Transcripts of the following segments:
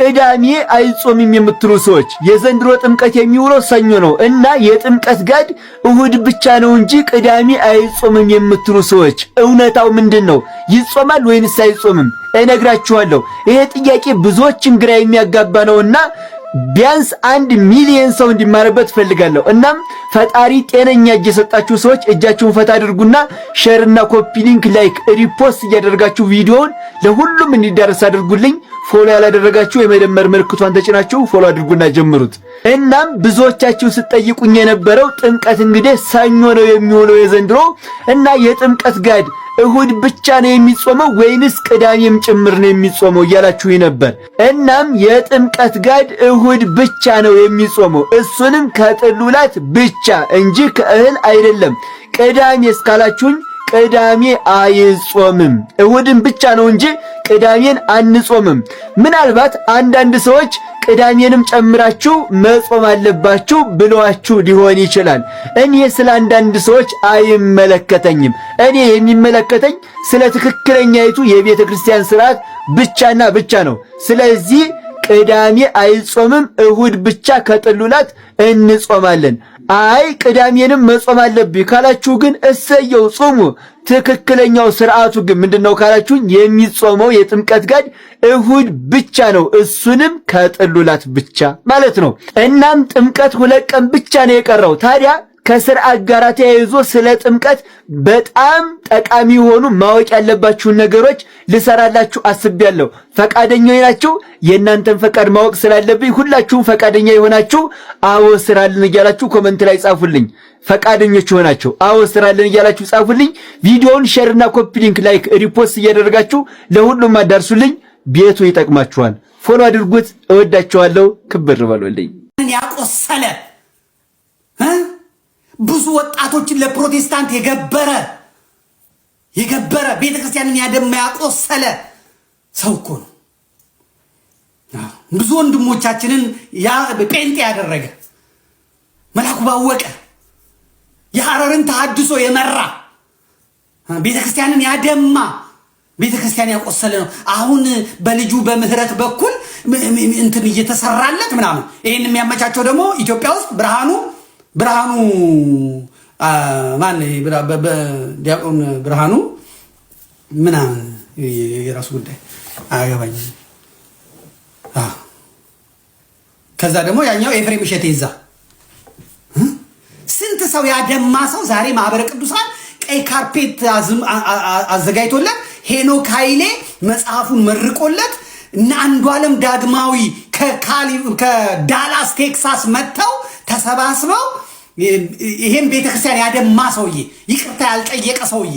ቅዳሜ አይጾምም የምትሉ ሰዎች የዘንድሮ ጥምቀት የሚውለው ሰኞ ነው እና የጥምቀት ጋድ እሁድ ብቻ ነው እንጂ ቅዳሜ አይጾምም የምትሉ ሰዎች እውነታው ምንድነው? ይጾማል ወይንስ አይጾምም? እነግራችኋለሁ። ይሄ ጥያቄ ብዙዎችን ግራ የሚያጋባ ነውና ቢያንስ 1 ሚሊዮን ሰው እንዲማርበት ፈልጋለሁ። እናም ፈጣሪ ጤነኛ እጅ የሰጣችሁ ሰዎች እጃችሁን ፈታ አድርጉና ሼርና ኮፒ ሊንክ ላይክ ሪፖስት እያደረጋችሁ ቪዲዮውን ለሁሉም እንዲዳረስ አድርጉልኝ። ፎሎ ያላደረጋችሁ የመደመር ምልክቷን ተጭናችሁ ፎሎ አድርጉና ጀምሩት። እናም ብዙዎቻችሁ ስትጠይቁኝ የነበረው ጥምቀት እንግዲህ ሰኞ ነው የሚውለው የዘንድሮ እና የጥምቀት ጋድ እሁድ ብቻ ነው የሚጾመው ወይንስ ቅዳሜም ጭምር ነው የሚጾመው እያላችሁ ነበር። እናም የጥምቀት ጋድ እሁድ ብቻ ነው የሚጾመው፣ እሱንም ከጥሉላት ብቻ እንጂ ከእህል አይደለም። ቅዳሜ እስካላችሁኝ ቅዳሜ አይጾምም፣ እሁድን ብቻ ነው እንጂ ቅዳሜን አንጾምም። ምናልባት አንዳንድ ሰዎች ቅዳሜንም ጨምራችሁ መጾም አለባችሁ ብለዋችሁ ሊሆን ይችላል። እኔ ስለ አንዳንድ ሰዎች አይመለከተኝም። እኔ የሚመለከተኝ ስለ ትክክለኛይቱ የቤተ ክርስቲያን ሥርዓት ብቻና ብቻ ነው። ስለዚህ ቅዳሜ አይጾምም፣ እሁድ ብቻ ከጥሉላት እንጾማለን። አይ ቅዳሜንም መጾም አለብኝ ካላችሁ ግን እሰየው ጾሙ። ትክክለኛው ሥርዓቱ ግን ምንድነው ካላችሁ የሚጾመው የጥምቀት ጋድ እሁድ ብቻ ነው፣ እሱንም ከጥሉላት ብቻ ማለት ነው። እናም ጥምቀት 2 ቀን ብቻ ነው የቀረው። ታዲያ ከሥርዓት ጋር ተያይዞ ስለ ጥምቀት በጣም ጠቃሚ የሆኑ ማወቅ ያለባችሁን ነገሮች ልሰራላችሁ አስቤያለሁ። ፈቃደኞች ናችሁ? የእናንተን ፈቃድ ማወቅ ስላለብኝ ሁላችሁም ፈቃደኛ የሆናችሁ አዎ ስራልን እያላችሁ ኮመንት ላይ ጻፉልኝ። ፈቃደኞች ሆናችሁ አዎ ስራልን እያላችሁ ጻፉልኝ። ቪዲዮውን ሼርና ኮፒ ሊንክ ላይክ ሪፖስት እያደረጋችሁ ለሁሉም አዳርሱልኝ። ቤቱ ይጠቅማችኋል። ፎሎ አድርጉት። እወዳችኋለሁ። ክብር በሉልኝ። ያቆሰለ ብዙ ወጣቶችን ለፕሮቴስታንት የገበረ ቤተክርስቲያንን ያደማ ያቆሰለ ሰው እኮ ነው። ብዙ ወንድሞቻችንን ጴንጤ ያደረገ መላኩ ባወቀ የሐረርን ተሐድሶ የመራ ቤተክርስቲያንን ያደማ ቤተክርስቲያን ያቆሰለ ነው። አሁን በልጁ በምህረት በኩል እንትን እየተሰራለት ምናምን ይሄን የሚያመቻቸው ደግሞ ኢትዮጵያ ውስጥ ብርሃኑ ማን ዲያቆን ብርሃኑ ምናምን የራሱ ጉዳይ አያገባኝም። ከዛ ደግሞ ያኛው ኤፍሬም እሸቴ ይዛ ስንት ሰው ያደማ ሰው ዛሬ ማህበረ ቅዱሳን ቀይ ካርፔት አዘጋጅቶለት ሄኖክ ኃይሌ መጽሐፉን መርቆለት እና አንዱዓለም ዳግማዊ ከዳላስ ቴክሳስ መጥተው ተሰባስበው ይሄን ቤተክርስቲያን ያደማ ሰውዬ፣ ይቅርታ ያልጠየቀ ሰውዬ፣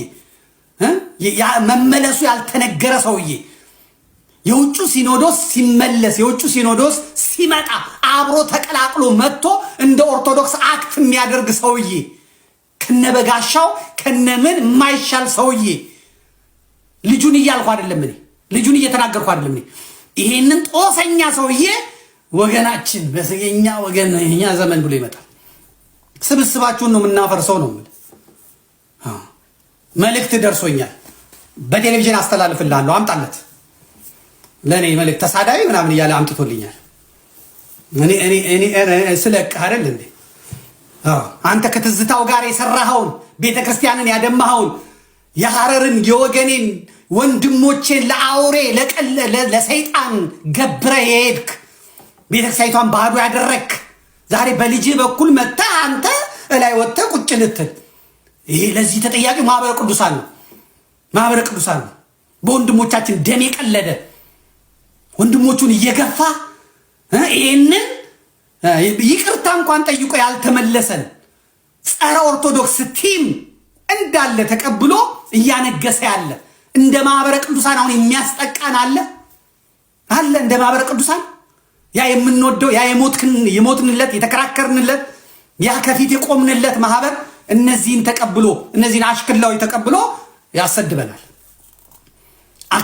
መመለሱ ያልተነገረ ሰውዬ፣ የውጩ ሲኖዶስ ሲመለስ የውጩ ሲኖዶስ ሲመጣ አብሮ ተቀላቅሎ መጥቶ እንደ ኦርቶዶክስ አክት የሚያደርግ ሰውዬ፣ ከነበጋሻው ከነምን የማይሻል ሰውዬ። ልጁን እያልኩ አይደለም እኔ፣ ልጁን እየተናገርኩ አይደለም እኔ። ይሄንን ጦሰኛ ሰውዬ ወገናችን በሰገኛ ወገን እኛ ዘመን ብሎ ይመጣል። ስብስባችሁን ነው የምናፈርሰው ነው ማለት። መልእክት ደርሶኛል፣ በቴሌቪዥን አስተላልፍልሃለሁ። አምጣለት ለኔ መልእክት። ተሳዳቢ ምናምን እያለ አምጥቶልኛል። እኔ ስለቅህ አይደል እንዴ? አንተ ከትዝታው ጋር የሰራኸውን ቤተክርስቲያንን ያደማኸውን የሐረርን የወገኔን ወንድሞቼን ለአውሬ ለሰይጣን ገብረ የሄድክ ቤተክርስቲያኒቷን ባዶ ያደረክ ዛሬ በልጅ በኩል መጥተህ አንተ እላይ ወጥተህ ቁጭ ልትል፣ ይሄ ለዚህ ተጠያቂ ማህበረ ቅዱሳን ነው። ማህበረ ቅዱሳን ነው በወንድሞቻችን ደም የቀለደ ወንድሞቹን እየገፋ ይሄንን ይቅርታ እንኳን ጠይቆ ያልተመለሰን ጸረ ኦርቶዶክስ ቲም እንዳለ ተቀብሎ እያነገሰ ያለ እንደ ማህበረ ቅዱሳን አሁን የሚያስጠቃን አለ እንደ ማህበረ ቅዱሳን ያ የምንወደው ያ የሞትንለት የተከራከርንለት ያ ከፊት የቆምንለት ማህበር እነዚህን ተቀብሎ እነዚህን አሽክላዎች ተቀብሎ ያሰድበናል።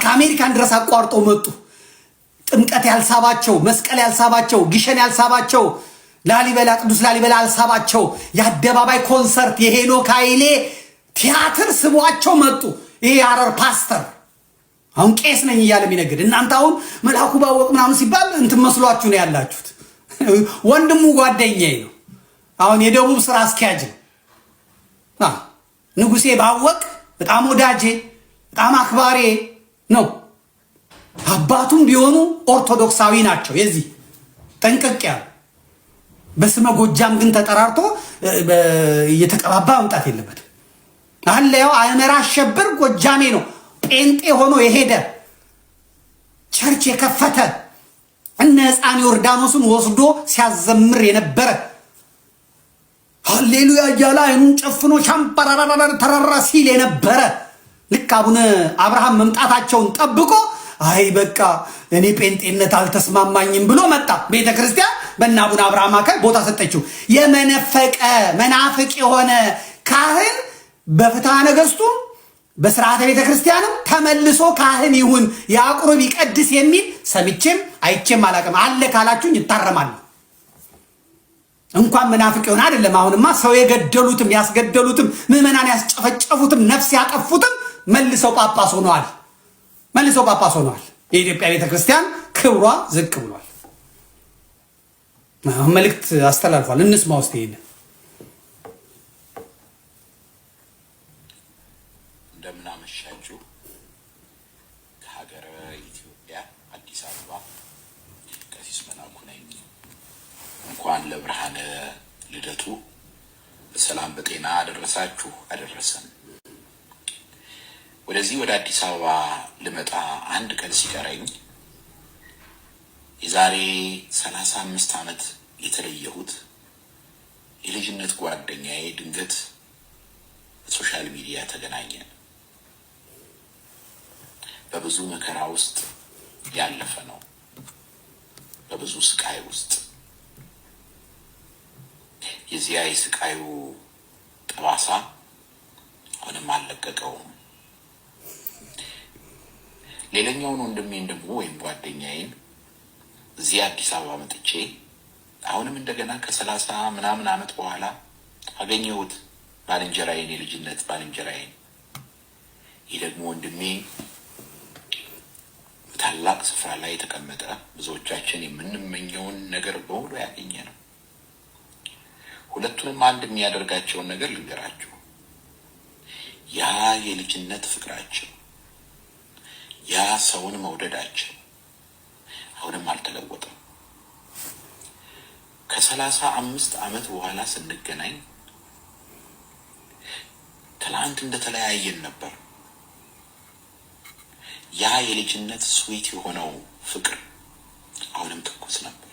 ከአሜሪካን ድረስ አቋርጦ መጡ። ጥምቀት ያልሳባቸው፣ መስቀል ያልሳባቸው፣ ግሸን ያልሳባቸው፣ ላሊበላ ቅዱስ ላሊበላ ያልሳባቸው የአደባባይ ኮንሰርት የሄኖክ ኃይሌ ቲያትር ስቧቸው መጡ። ይሄ የሐረር ፓስተር አሁን ቄስ ነኝ እያለ የሚነግድ እናንተ አሁን መልአኩ ባወቅ ምናምን ሲባል እንትን መስሏችሁ ነው ያላችሁት። ወንድሙ ጓደኛዬ ነው። አሁን የደቡብ ስራ አስኪያጅ ነው። ንጉሴ ባወቅ በጣም ወዳጄ በጣም አክባሪ ነው። አባቱም ቢሆኑ ኦርቶዶክሳዊ ናቸው። የዚህ ጠንቀቅ ያሉ በስመ ጎጃም ግን ተጠራርቶ እየተቀባባ መምጣት የለበትም። አለያው አእመራ አሸብር ጎጃሜ ነው። ጴንጤ ሆኖ የሄደ ቸርች የከፈተ እነ ሕፃን ዮርዳኖስን ወስዶ ሲያዘምር የነበረ ሃሌሉያ እያለ አይኑን ጨፍኖ ሻምፓራራራ ተራራ ሲል የነበረ ልክ አቡነ አብርሃም መምጣታቸውን ጠብቆ አይ በቃ እኔ ጴንጤነት አልተስማማኝም ብሎ መጣ። ቤተ ክርስቲያን በእነ አቡነ አብርሃም አካል ቦታ ሰጠችው። የመነፈቀ መናፍቅ የሆነ ካህን በፍትሐ ነገሥቱ በስርዓተ ቤተ ክርስቲያንም ተመልሶ ካህን ይሁን ያቁርብ ይቀድስ የሚል ሰምቼም አይቼም አላቅም። አለ ካላችሁኝ ይታረማል። እንኳን መናፍቅ ይሆን አይደለም። አሁንማ ሰው የገደሉትም ያስገደሉትም ምዕመናን ያስጨፈጨፉትም ነፍስ ያጠፉትም መልሰው ጳጳስ ሆነዋል። መልሰው ጳጳስ ሆነዋል። የኢትዮጵያ ቤተ ክርስቲያን ክብሯ ዝቅ ብሏል። መልእክት አስተላልፏል። እንስማ ውስጥ ይሄንን እንደምናመሻችሁ ከሀገረ ኢትዮጵያ አዲስ አበባ ቀሲስ መላኩ ነኝ። እንኳን ለብርሃነ ልደቱ በሰላም በጤና አደረሳችሁ አደረሰን። ወደዚህ ወደ አዲስ አበባ ልመጣ አንድ ቀን ሲቀረኝ የዛሬ 35 ዓመት የተለየሁት የልጅነት ጓደኛዬ ድንገት በሶሻል ሚዲያ ተገናኘን። በብዙ መከራ ውስጥ ያለፈ ነው። በብዙ ስቃይ ውስጥ የዚያ የስቃዩ ጠባሳ አሁንም አልለቀቀውም። ሌላኛውን ወንድሜን ደግሞ ወይም ጓደኛዬን እዚህ አዲስ አበባ መጥቼ አሁንም እንደገና ከ30 ምናምን ዓመት በኋላ አገኘሁት። ባልንጀራዬን፣ የልጅነት ባልንጀራዬን። ይህ ደግሞ ወንድሜ ታላቅ ስፍራ ላይ የተቀመጠ ብዙዎቻችን የምንመኘውን ነገር በሙሉ ያገኘ ነው። ሁለቱንም አንድ የሚያደርጋቸውን ነገር ልንገራችሁ። ያ የልጅነት ፍቅራቸው፣ ያ ሰውን መውደዳቸው አሁንም አልተለወጠም። ከ35 ዓመት በኋላ ስንገናኝ ትላንት እንደተለያየን ነበር። ያ የልጅነት ስዊት የሆነው ፍቅር አሁንም ትኩስ ነበር።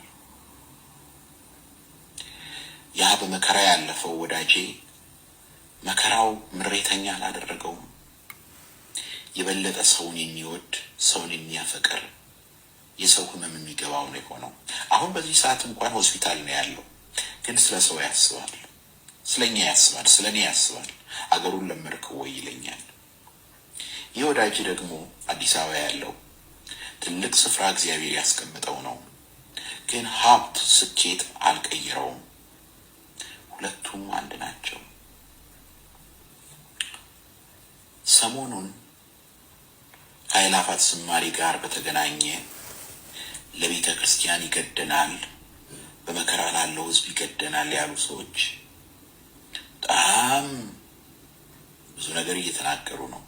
ያ በመከራ ያለፈው ወዳጄ መከራው ምሬተኛ አላደረገውም። የበለጠ ሰውን የሚወድ ሰውን የሚያፈቅር የሰው ህመም የሚገባው ነው የሆነው። አሁን በዚህ ሰዓት እንኳን ሆስፒታል ነው ያለው፣ ግን ስለ ሰው ያስባል፣ ስለኛ ያስባል፣ ስለኔ ያስባል። አገሩን ለመድከው ወይ ይለኛል። ይህ ወዳጅ ደግሞ አዲስ አበባ ያለው ትልቅ ስፍራ እግዚአብሔር ያስቀምጠው ነው፣ ግን ሀብት ስኬት አልቀይረውም። ሁለቱም አንድ ናቸው። ሰሞኑን ከአእላፋት ዝማሬ ጋር በተገናኘ ለቤተ ክርስቲያን ይገደናል፣ በመከራ ላለው ህዝብ ይገደናል ያሉ ሰዎች በጣም ብዙ ነገር እየተናገሩ ነው።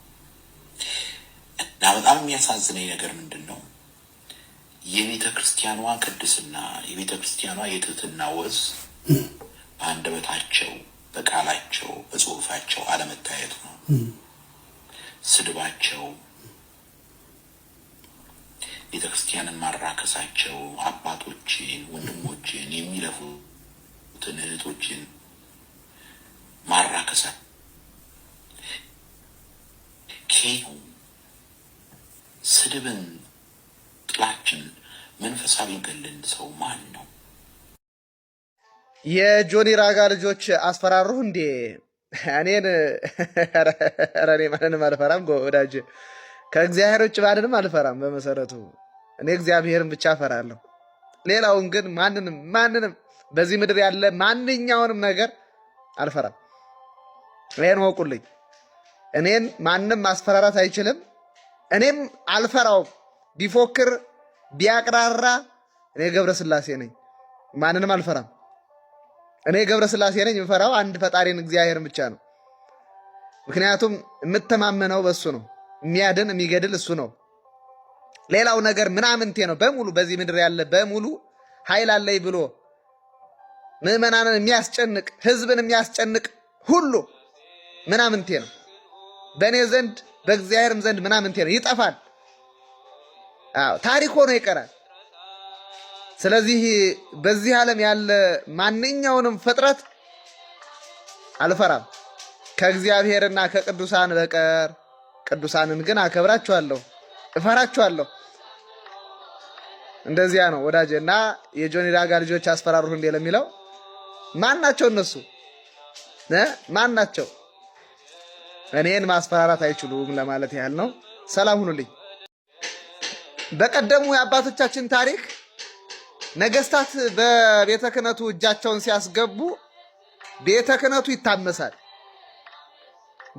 እና በጣም የሚያሳዝነኝ ነገር ምንድን ነው? የቤተ ክርስቲያኗ ቅድስና፣ የቤተ ክርስቲያኗ የትህትና ወዝ በአንደበታቸው፣ በቃላቸው፣ በጽሁፋቸው አለመታየቱ ነው። ስድባቸው፣ ቤተ ክርስቲያንን ማራከሳቸው፣ አባቶችን፣ ወንድሞችን፣ የሚለፉትን እህቶችን ማራከሳቸው ስድብን፣ ጥላችን፣ መንፈሳዊ ገልን ሰው ማን ነው? የጆኒ ራጋ ልጆች አስፈራሩህ እንዴ? እኔን እኔ ማንንም አልፈራም ወዳጅ፣ ከእግዚአብሔር ውጭ ማንንም አልፈራም። በመሰረቱ እኔ እግዚአብሔርን ብቻ እፈራለሁ። ሌላውን ግን ማንንም በዚህ ምድር ያለ ማንኛውንም ነገር አልፈራም። ይሄን ወቁልኝ። እኔን ማንም ማስፈራራት አይችልም። እኔም አልፈራውም። ቢፎክር ቢያቅራራ እኔ ገብረ ሥላሴ ነኝ፣ ማንንም አልፈራም። እኔ ገብረ ሥላሴ ነኝ። የምፈራው አንድ ፈጣሪን እግዚአብሔርን ብቻ ነው። ምክንያቱም የምተማመነው በሱ ነው። የሚያድን የሚገድል እሱ ነው። ሌላው ነገር ምናምንቴ ነው በሙሉ። በዚህ ምድር ያለ በሙሉ ኃይል አለኝ ብሎ ምዕመናንን የሚያስጨንቅ ህዝብን የሚያስጨንቅ ሁሉ ምናምንቴ ነው። በእኔ ዘንድ በእግዚአብሔርም ዘንድ ምናምንቴ ነው፣ ይጠፋል። ታሪክ ሆኖ ይቀራል። ስለዚህ በዚህ ዓለም ያለ ማንኛውንም ፍጥረት አልፈራም ከእግዚአብሔርና ከቅዱሳን በቀር። ቅዱሳንን ግን አከብራቸዋለሁ፣ እፈራቸዋለሁ። እንደዚያ ነው ወዳጄ። እና የጆኒ ራጋ ልጆች አስፈራሩህ እንዴ ለሚለው ማን ናቸው እነሱ? ማን ናቸው? እኔን ማስፈራራት አይችሉም ለማለት ያህል ነው። ሰላም ሁኑልኝ። በቀደሙ የአባቶቻችን ታሪክ ነገስታት በቤተ ክህነቱ እጃቸውን ሲያስገቡ ቤተ ክህነቱ ይታመሳል።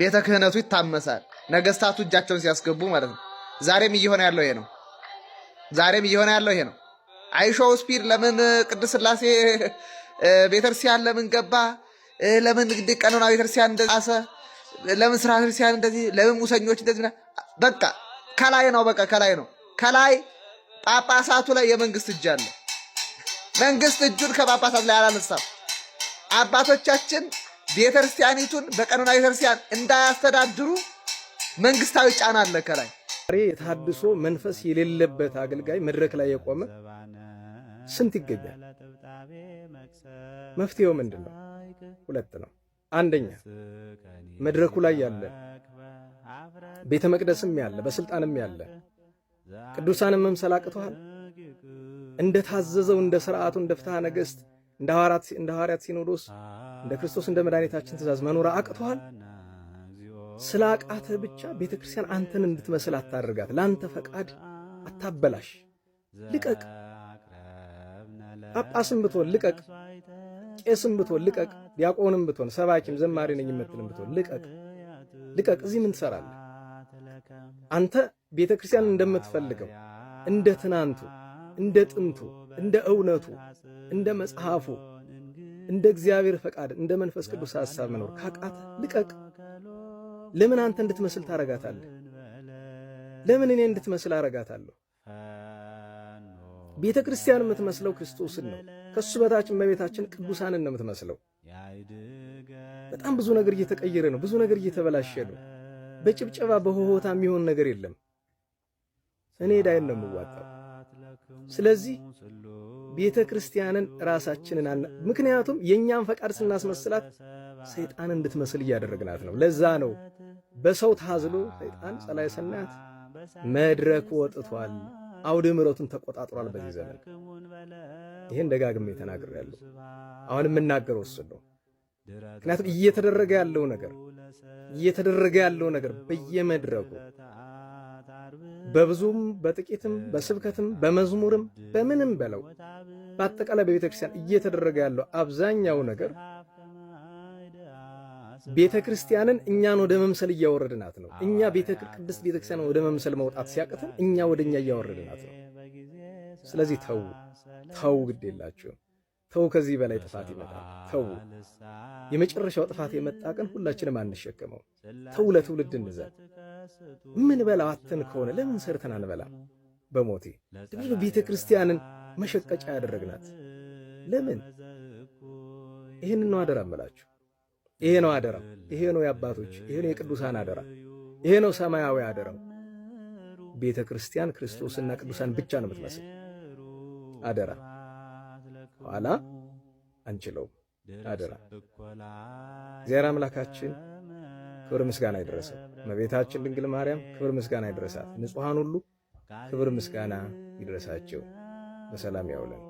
ቤተ ክህነቱ ይታመሳል፣ ነገስታቱ እጃቸውን ሲያስገቡ ማለት ነው። ዛሬም እየሆነ ያለው ይሄ ነው። ዛሬም እየሆነ ያለው ይሄ ነው። አይሾው ስፒድ ለምን ቅድስት ሥላሴ ቤተክርስቲያን ለምን ገባ? ለምን ቀኖና ቤተክርስቲያን እንደዚህ አሰ? ለምን ስራ ቤተክርስቲያን እንደዚህ? ለምን ሙሰኞች እንደዚህ? በቃ ከላይ ነው። በቃ ከላይ ነው። ከላይ ጳጳሳቱ ላይ የመንግስት እጅ አለ። መንግስት እጁን ከጳጳሳት ላይ አላነሳም። አባቶቻችን ቤተክርስቲያኒቱን በቀኖና ቤተክርስቲያን እንዳያስተዳድሩ መንግስታዊ ጫና አለ ከላይ። የተሐድሶ መንፈስ የሌለበት አገልጋይ መድረክ ላይ የቆመ ስንት ይገኛል? መፍትሄው ምንድን ነው? ሁለት ነው። አንደኛ መድረኩ ላይ ያለ ቤተ መቅደስም ያለ በስልጣንም ያለ ቅዱሳንን መምሰል አቅቶሃል? እንደ ታዘዘው እንደ ሥርዓቱ እንደ ፍትሐ ነገሥት እንደ ሐዋርያት ሲኖዶስ እንደ ክርስቶስ እንደ መድኃኒታችን ትእዛዝ መኖር አቅቶሃል? ስለ አቃተ ብቻ ቤተ ክርስቲያን አንተን እንድትመስል አታደርጋት። ለአንተ ፈቃድ አታበላሽ። ልቀቅ። ጳጳስም ብትሆን ልቀቅ። ቄስም ብትሆን ልቀቅ። ዲያቆንም ብትሆን ሰባኪም ዘማሪ ነኝ የምትልም ብትሆን ልቀቅ። ልቀቅ። እዚህ ምን ትሰራለህ? አንተ ቤተ ክርስቲያን እንደምትፈልገው እንደ ትናንቱ እንደ ጥንቱ እንደ እውነቱ እንደ መጽሐፉ እንደ እግዚአብሔር ፈቃድ እንደ መንፈስ ቅዱስ ሐሳብ መኖር ካቃተ ልቀቅ። ለምን አንተ እንድትመስል ታረጋታለህ? ለምን እኔ እንድትመስል አረጋታለሁ? ቤተ ክርስቲያን የምትመስለው ክርስቶስን ነው። ከሱ በታች እመቤታችን ቅዱሳንን ነው የምትመስለው። በጣም ብዙ ነገር እየተቀየረ ነው። ብዙ ነገር እየተበላሸ ነው። በጭብጨባ በሆሆታ የሚሆን ነገር የለም። እኔ ዳይን ነው የምዋጣው። ስለዚህ ቤተ ክርስቲያንን ራሳችንን ምክንያቱም የእኛን ፈቃድ ስናስመስላት ሰይጣን እንድትመስል እያደረግናት ነው። ለዛ ነው በሰው ታዝሎ ሰይጣን ጸላዔ ሰናያት መድረክ ወጥቷል፣ አውደ ምሕረቱን ተቆጣጥሯል በዚህ ዘመን። ይህን ደጋግሜ ተናግሬያለሁ። አሁን የምናገረው እሱ ነው። ምክንያቱም እየተደረገ ያለው ነገር በየመድረኩ በብዙም በጥቂትም በስብከትም በመዝሙርም በምንም በለው በአጠቃላይ በቤተ ክርስቲያን እየተደረገ ያለው አብዛኛው ነገር ቤተ ክርስቲያንን እኛን ወደ መምሰል እያወረድናት ነው። እኛ ቅድስት ቤተ ክርስቲያንን ወደ መምሰል መውጣት ሲያቅተን እኛ ወደኛ እያወረድናት ነው። ስለዚህ ተው፣ ግድ የላችሁም። ተው፣ ከዚህ በላይ ጥፋት ይመጣል። ተው፣ የመጨረሻው ጥፋት የመጣ ቀን ሁላችንም አንሸከመው። ተው፣ ለትውልድ እንዘን። ምን በላው አተን ከሆነ ለምን ሰርተን አንበላም? በሞቴ ለምን ቤተ ክርስቲያንን መሸቀጫ ያደረግናት? ለምን? ይህን ነው አደራ እምላችሁ። ይሄ ነው አደራ። ይሄ ነው የአባቶች፣ ይሄ ነው የቅዱሳን አደራ። ይሄ ነው ሰማያዊ አደራው። ቤተ ክርስቲያን ክርስቶስና ቅዱሳን ብቻ ነው የምትመስል። አደራ፣ ኋላ አንችለውም። አደራ። እግዚአብሔር አምላካችን ክብር ምስጋና ይድረሰው። እመቤታችን ድንግል ማርያም ክብር ምስጋና ይድረሳት። ንጹሐን ሁሉ ክብር ምስጋና ይድረሳቸው። በሰላም ያውለን።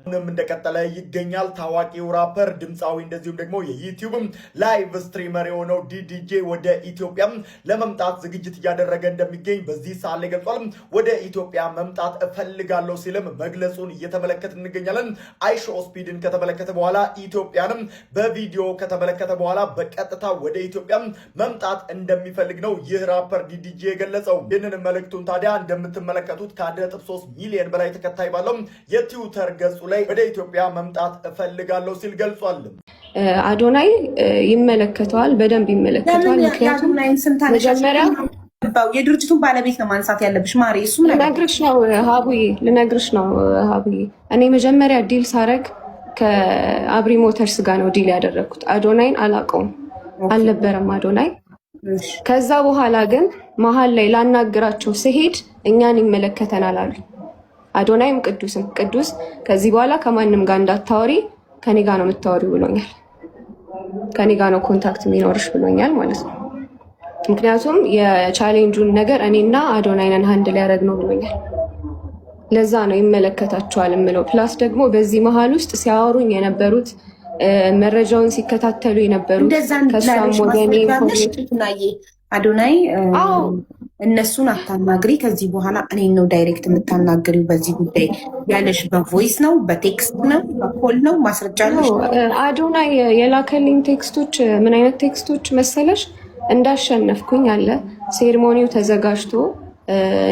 ምንም እንደቀጠለ ይገኛል። ታዋቂው ራፐር ድምፃዊ እንደዚሁም ደግሞ የዩቲዩብ ላይቭ ስትሪመር የሆነው ዲዲጄ ወደ ኢትዮጵያ ለመምጣት ዝግጅት እያደረገ እንደሚገኝ በዚህ ሰዓት ላይ ገልጿል። ወደ ኢትዮጵያ መምጣት እፈልጋለሁ ሲልም መግለጹን እየተመለከት እንገኛለን። አይሾ ስፒድን ከተመለከተ በኋላ ኢትዮጵያንም በቪዲዮ ከተመለከተ በኋላ በቀጥታ ወደ ኢትዮጵያ መምጣት እንደሚፈልግ ነው ይህ ራፐር ዲዲጄ የገለጸው። ይህንን መልእክቱን ታዲያ እንደምትመለከቱት ከ1.3 ሚሊዮን በላይ ተከታይ ባለው የትዊተር ገጹ ላይ ወደ ኢትዮጵያ መምጣት እፈልጋለሁ ሲል ገልጿል። አዶናይ ይመለከተዋል፣ በደንብ ይመለከተዋል። ምክንያቱም መጀመሪያ የድርጅቱን ባለቤት ነው ማንሳት ያለብሽ ማሪ። እሱ ልነግርሽ ነው ሀቡዬ። እኔ መጀመሪያ ዲል ሳረግ ከአብሪ ሞተርስ ጋር ነው ዲል ያደረግኩት። አዶናይን አላውቀውም፣ አልነበረም አዶናይ። ከዛ በኋላ ግን መሀል ላይ ላናግራቸው ስሄድ እኛን ይመለከተናል አሉ። አዶናይም ቅዱስ ከዚህ በኋላ ከማንም ጋር እንዳታወሪ ከኔ ጋር ነው የምታወሪው ብሎኛል። ከኔ ጋር ነው ኮንታክት የሚኖርሽ ብሎኛል ማለት ነው። ምክንያቱም የቻሌንጁን ነገር እኔና አዶናይንን ሃንድ ሊያደርግ ነው ብሎኛል። ለዛ ነው ይመለከታቸዋል የምለው። ፕላስ ደግሞ በዚህ መሀል ውስጥ ሲያወሩኝ የነበሩት መረጃውን ሲከታተሉ የነበሩት ከሷም ወገኔ አዶናይ እነሱን አታናግሪ፣ ከዚህ በኋላ እኔን ነው ዳይሬክት የምታናግሪው በዚህ ጉዳይ ያለሽ። በቮይስ ነው በቴክስት ነው በኮል ነው ማስረጃ አለሽ? አዶናይ የላከልኝ ቴክስቶች ምን አይነት ቴክስቶች መሰለሽ? እንዳሸነፍኩኝ አለ፣ ሴሪሞኒው ተዘጋጅቶ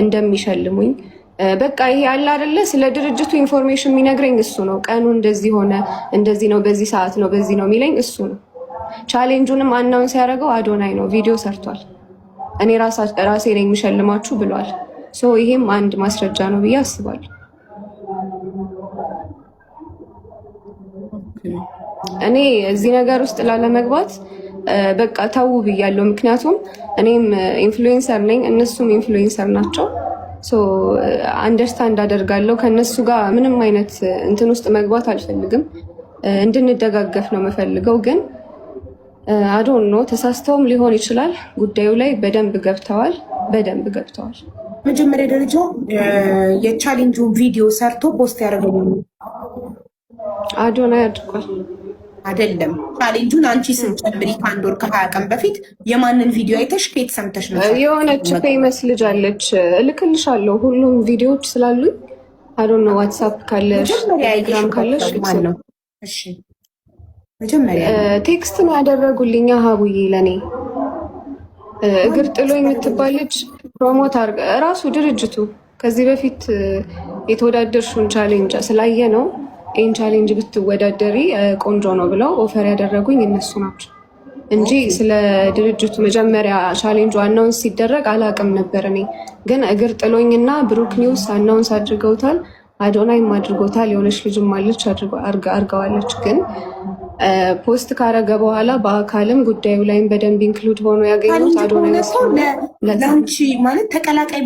እንደሚሸልሙኝ በቃ ይሄ አለ አይደለ? ስለ ድርጅቱ ኢንፎርሜሽን የሚነግረኝ እሱ ነው። ቀኑ እንደዚህ ሆነ፣ እንደዚህ ነው፣ በዚህ ሰዓት ነው፣ በዚህ ነው የሚለኝ እሱ ነው። ቻሌንጁንም አናውንስ ያደረገው አዶናይ ነው። ቪዲዮ ሰርቷል። እኔ ራሴ ነኝ የሚሸልማችሁ ብሏል። ይሄም አንድ ማስረጃ ነው ብዬ አስባለሁ። እኔ እዚህ ነገር ውስጥ ላለመግባት በቃ ተው ብያለሁ። ምክንያቱም እኔም ኢንፍሉዌንሰር ነኝ፣ እነሱም ኢንፍሉዌንሰር ናቸው። አንደርስታንድ አደርጋለሁ። ከነሱ ጋር ምንም አይነት እንትን ውስጥ መግባት አልፈልግም። እንድንደጋገፍ ነው የምፈልገው። ግን አዶን ነው ተሳስተውም ሊሆን ይችላል። ጉዳዩ ላይ በደንብ ገብተዋል። መጀመሪያ ደረጃ የቻሌንጁን ቪዲዮ ሰርቶ ፖስት ያደረገው አዶናይ አድርጓል አይደለም? ቻሌንጁን አንቺ ስትጨምሪ ከአንድ ወር ከ20 ቀን በፊት የማንን ቪዲዮ አይተሽ ከየት ሰምተሽ ነው? የሆነች ፌመስ ልጅ አለች፣ እልክልሻለሁ ሁሉም ቪዲዮዎች ስላሉኝ። አዶን ነው ዋትሳፕ ካለሽ ቴሌግራም ካለሽ ነው። እሺ መጀመሪያ ቴክስት ነው ያደረጉልኝ። ሀቡዬ ለኔ እግር ጥሎ የምትባል ልጅ ፕሮሞት አድርገ ራሱ ድርጅቱ ከዚህ በፊት የተወዳደርሽውን ቻሌንጅ ስላየ ነው ይህን ቻሌንጅ ብትወዳደሪ ቆንጆ ነው ብለው ኦፈር ያደረጉኝ እነሱ ናቸው እንጂ ስለ ድርጅቱ መጀመሪያ ቻሌንጁ አናውንስ ሲደረግ አላቅም ነበር። እኔ ግን እግር ጥሎኝና ብሩክ ኒውስ አናውንስ አድርገውታል፣ አዶናይም አድርጎታል፣ የሆነች ልጅም አለች አድርገዋለች። ግን ፖስት ካረገ በኋላ በአካልም ጉዳዩ ላይም በደንብ ኢንክሉድ ሆኖ ያገኙት አዶናይ ለአንቺ ማለት ተቀላቃይ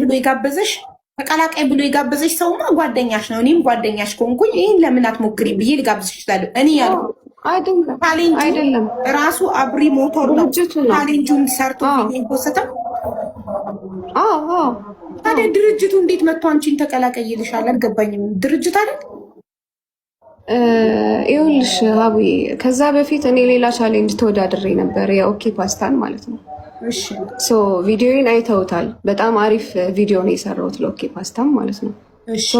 ብሎ የጋበዘሽ ሰውማ ጓደኛሽ ነው። እኔም ጓደኛሽ ከሆንኩኝ ይህን ለምን አትሞክሪ ብዬ ልጋብዝሽ እችላለሁ። እኔ ያልኩ አይደለም ራሱ አብሪ ሞተር ነው ቻሌንጁን ሰርቶ ፖስተው። ታዲያ ድርጅቱ እንዴት መጥቶ አንቺን ተቀላቀይ ይልሻል? አልገባኝም። ድርጅት አይደል? ይኸውልሽ ሀቡዬ ከዛ በፊት እኔ ሌላ ቻሌንጅ ተወዳድሬ ነበር፣ የኦኬ ፓስታን ማለት ነው። ቪዲዮን አይተውታል። በጣም አሪፍ ቪዲዮ ነው የሰራሁት ለኦኬ ፓስታም ማለት ነው።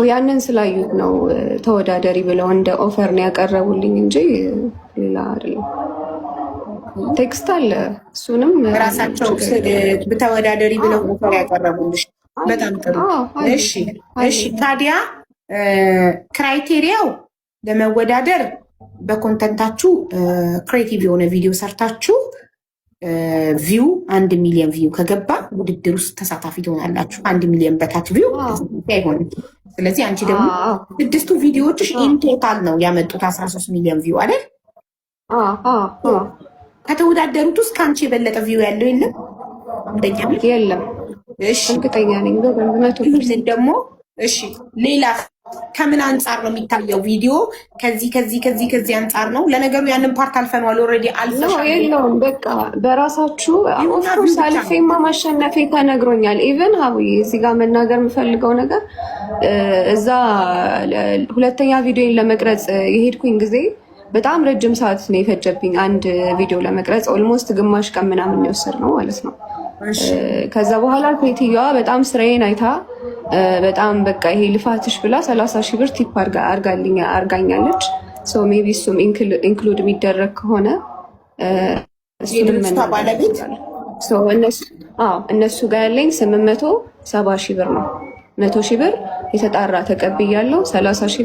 ያንን ስላዩት ነው ተወዳደሪ ብለው እንደ ኦፈር ነው ያቀረቡልኝ እንጂ ሌላ አይደለም። ቴክስት አለ፣ እሱንም ራሳቸው ተወዳደሪ ብለው ኦፈር ያቀረቡልሽ። በጣም ጥሩ። እሺ ታዲያ ክራይቴሪያው ለመወዳደር በኮንተንታችሁ ክሬቲቭ የሆነ ቪዲዮ ሰርታችሁ ቪው 1 ሚሊዮን ቪው ከገባ ውድድር ውስጥ ተሳታፊ ትሆናላችሁ። 1 ሚሊዮን በታች ቪው አይሆንም። ስለዚህ አንቺ ደግሞ 6ቱ ቪዲዮዎችሽ ኢን ቶታል ነው ያመጡት 13 ሚሊዮን ቪው አይደል? ከተወዳደሩት ውስጥ ከአንቺ የበለጠ ቪው ያለው የለም? የለም። እሺ እርግጠኛ ነኝ። ደግሞ እሺ ሌላ ከምን አንጻር ነው የሚታየው ቪዲዮ? ከዚህ አንጻር ነው። ለነገሩ ያንን ፓርት አልፈነዋል። ኦልሬዲ አልፈሻል። የለውም በቃ በራሳችሁ ኦፍኮርስ አልፌማ ማሸነፌ ተነግሮኛል። ኢቨን ሀቡዬ እዚህ ጋር መናገር የምፈልገው ነገር እዛ ሁለተኛ ቪዲዮን ለመቅረጽ የሄድኩኝ ጊዜ በጣም ረጅም ሰዓት ነው የፈጀብኝ። አንድ ቪዲዮ ለመቅረጽ ኦልሞስት ግማሽ ቀን ምናምን የወሰድነው ማለት ነው። ከዛ በኋላ ሴትዮዋ በጣም ስራዬን አይታ በጣም በቃ ይሄ ልፋትሽ ብላ 30 ሺህ ብር ቲፕ አርጋኛለች። ሶ ሜቢ እሱም ኢንክሉድ የሚደረግ ከሆነ እነሱ ጋር ያለኝ 870 ሺህ ብር ነው። 100 ሺህ ብር የተጣራ ተቀብያለሁ። 30 ሺህ